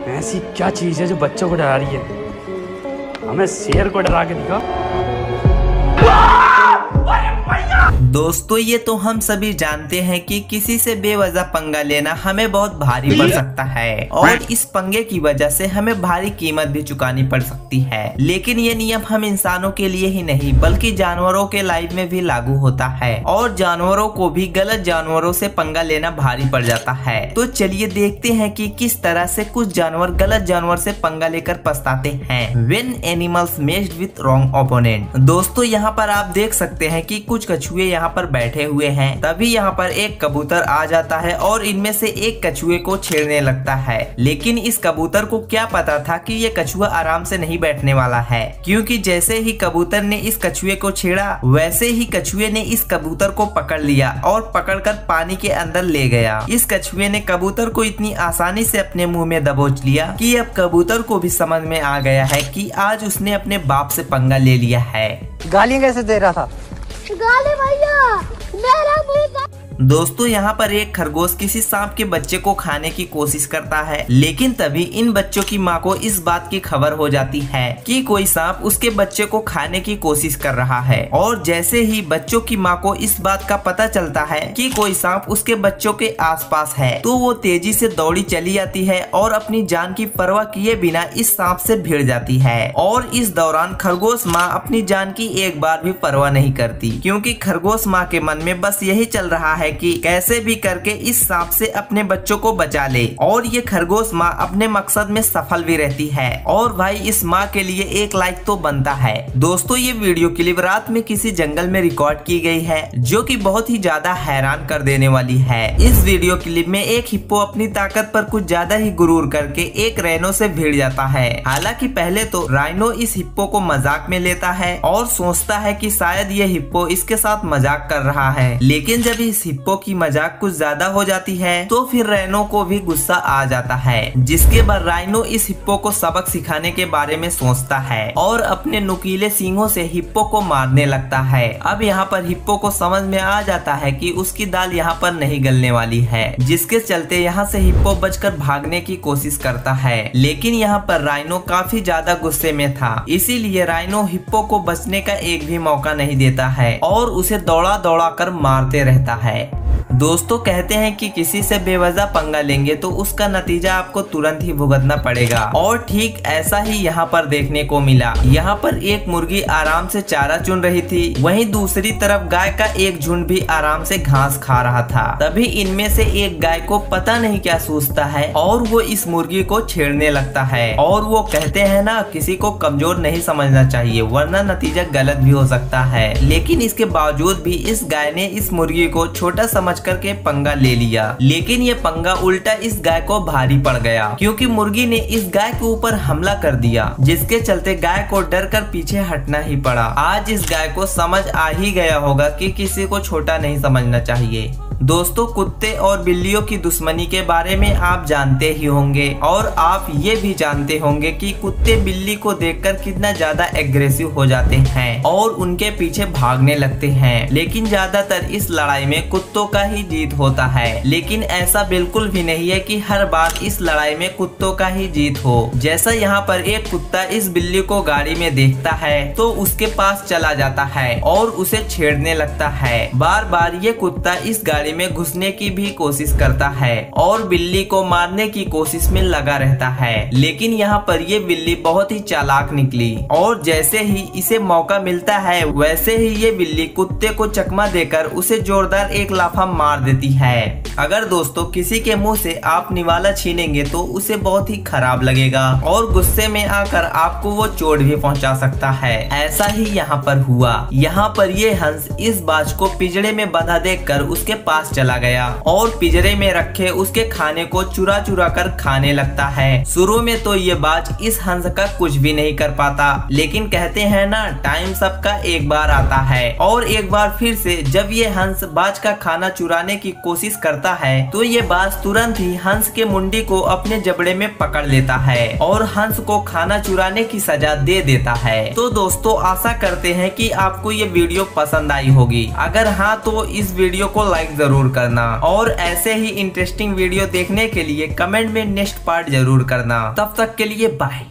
ऐसी क्या चीज है जो बच्चों को डरा रही है? हमें शेर को डरा के दिखा। दोस्तों ये तो हम सभी जानते हैं कि किसी से बेवजह पंगा लेना हमें बहुत भारी पड़ सकता है और इस पंगे की वजह से हमें भारी कीमत भी चुकानी पड़ सकती है। लेकिन ये नियम हम इंसानों के लिए ही नहीं बल्कि जानवरों के लाइफ में भी लागू होता है और जानवरों को भी गलत जानवरों से पंगा लेना भारी पड़ जाता है। तो चलिए देखते हैं कि किस तरह से कुछ जानवर गलत जानवर से पंगा लेकर पछताते हैं। When animals meshed with wrong opponent। दोस्तों यहाँ पर आप देख सकते हैं कि कुछ कछुए यहाँ पर बैठे हुए हैं। तभी यहाँ पर एक कबूतर आ जाता है और इनमें से एक कछुए को छेड़ने लगता है। लेकिन इस कबूतर को क्या पता था कि ये कछुआ आराम से नहीं बैठने वाला है, क्योंकि जैसे ही कबूतर ने इस कछुए को छेड़ा वैसे ही कछुए ने इस कबूतर को पकड़ लिया और पकड़कर पानी के अंदर ले गया। इस कछुए ने कबूतर को इतनी आसानी से अपने मुंह में दबोच लिया कि अब कबूतर को भी समझ में आ गया है कि आज उसने अपने बाप से पंगा ले लिया है। गालियां कैसे दे रहा था? गाली भैया मेरा मुंह। दोस्तों यहाँ पर एक खरगोश किसी सांप के बच्चे को खाने की कोशिश करता है, लेकिन तभी इन बच्चों की माँ को इस बात की खबर हो जाती है कि कोई सांप उसके बच्चे को खाने की कोशिश कर रहा है। और जैसे ही बच्चों की माँ को इस बात का पता चलता है कि कोई सांप उसके बच्चों के आसपास है, तो वो तेजी से दौड़ी चली आती है और अपनी जान की परवाह किए बिना इस सांप से भिड़ जाती है। और इस दौरान खरगोश माँ अपनी जान की एक बार भी परवाह नहीं करती, क्योंकि खरगोश माँ के मन में बस यही चल रहा है कि कैसे भी करके इस सांप से अपने बच्चों को बचा ले। और ये खरगोश माँ अपने मकसद में सफल भी रहती है। और भाई इस माँ के लिए एक लाइक तो बनता है। दोस्तों ये वीडियो क्लिप रात में किसी जंगल में रिकॉर्ड की गई है, जो कि बहुत ही ज्यादा हैरान कर देने वाली है। इस वीडियो क्लिप में एक हिप्पो अपनी ताकत पर कुछ ज्यादा ही गुरूर करके एक राइनो से भिड़ जाता है। हालांकि पहले तो राइनो इस हिप्पो को मजाक में लेता है और सोचता है कि शायद ये हिप्पो इसके साथ मजाक कर रहा है, लेकिन जब इस हिप्पो की मजाक कुछ ज्यादा हो जाती है तो फिर राइनो को भी गुस्सा आ जाता है, जिसके बाद राइनो इस हिप्पो को सबक सिखाने के बारे में सोचता है और अपने नुकीले सींगों से हिप्पो को मारने लगता है। अब यहाँ पर हिप्पो को समझ में आ जाता है कि उसकी दाल यहाँ पर नहीं गलने वाली है, जिसके चलते यहाँ से हिप्पो बचकर भागने की कोशिश करता है। लेकिन यहाँ पर राइनो काफी ज्यादा गुस्से में था, इसीलिए राइनो हिप्पो को बचने का एक भी मौका नहीं देता है और उसे दौड़ा दौड़ा कर मारते रहता है। दोस्तों कहते हैं कि किसी से बेवजह पंगा लेंगे तो उसका नतीजा आपको तुरंत ही भुगतना पड़ेगा, और ठीक ऐसा ही यहाँ पर देखने को मिला। यहाँ पर एक मुर्गी आराम से चारा चुन रही थी, वहीं दूसरी तरफ गाय का एक झुंड भी आराम से घास खा रहा था। तभी इनमें से एक गाय को पता नहीं क्या सूझता है और वो इस मुर्गी को छेड़ने लगता है। और वो कहते हैं ना, किसी को कमजोर नहीं समझना चाहिए वरना नतीजा गलत भी हो सकता है। लेकिन इसके बावजूद भी इस गाय ने इस मुर्गी को छोटा समझ करके पंगा ले लिया। लेकिन ये पंगा उल्टा इस गाय को भारी पड़ गया, क्योंकि मुर्गी ने इस गाय के ऊपर हमला कर दिया, जिसके चलते गाय को डर कर पीछे हटना ही पड़ा। आज इस गाय को समझ आ ही गया होगा कि किसी को छोटा नहीं समझना चाहिए। दोस्तों कुत्ते और बिल्लियों की दुश्मनी के बारे में आप जानते ही होंगे, और आप ये भी जानते होंगे कि कुत्ते बिल्ली को देखकर कितना ज्यादा एग्रेसिव हो जाते हैं और उनके पीछे भागने लगते हैं। लेकिन ज्यादातर इस लड़ाई में कुत्तों का ही जीत होता है, लेकिन ऐसा बिल्कुल भी नहीं है कि हर बार इस लड़ाई में कुत्तों का ही जीत हो। जैसा यहाँ पर एक कुत्ता इस बिल्ली को गाड़ी में देखता है तो उसके पास चला जाता है और उसे छेड़ने लगता है। बार बार ये कुत्ता इस गाड़ी में घुसने की भी कोशिश करता है और बिल्ली को मारने की कोशिश में लगा रहता है। लेकिन यहाँ पर ये बिल्ली बहुत ही चालाक निकली और जैसे ही इसे मौका मिलता है वैसे ही ये बिल्ली कुत्ते को चकमा देकर उसे जोरदार एक लाफा मार देती है। अगर दोस्तों किसी के मुंह से आप निवाला छीनेंगे तो उसे बहुत ही खराब लगेगा और गुस्से में आकर आपको वो चोट भी पहुंचा सकता है। ऐसा ही यहाँ पर हुआ। यहाँ पर ये हंस इस बाज को पिंजरे में बंधा देखकर उसके पास चला गया और पिंजरे में रखे उसके खाने को चुरा चुरा कर खाने लगता है। शुरू में तो ये बाज इस हंस का कुछ भी नहीं कर पाता, लेकिन कहते हैं ना, टाइम सबका एक बार आता है। और एक बार फिर से जब ये हंस बाज का खाना चुराने की कोशिश करता है तो ये बाज तुरंत ही हंस के मुंडी को अपने जबड़े में पकड़ लेता है और हंस को खाना चुराने की सजा दे देता है। तो दोस्तों आशा करते हैं कि आपको ये वीडियो पसंद आई होगी। अगर हाँ तो इस वीडियो को लाइक जरूर जरूर करना और ऐसे ही इंटरेस्टिंग वीडियो देखने के लिए कमेंट में नेक्स्ट पार्ट जरूर करना। तब तक के लिए बाय।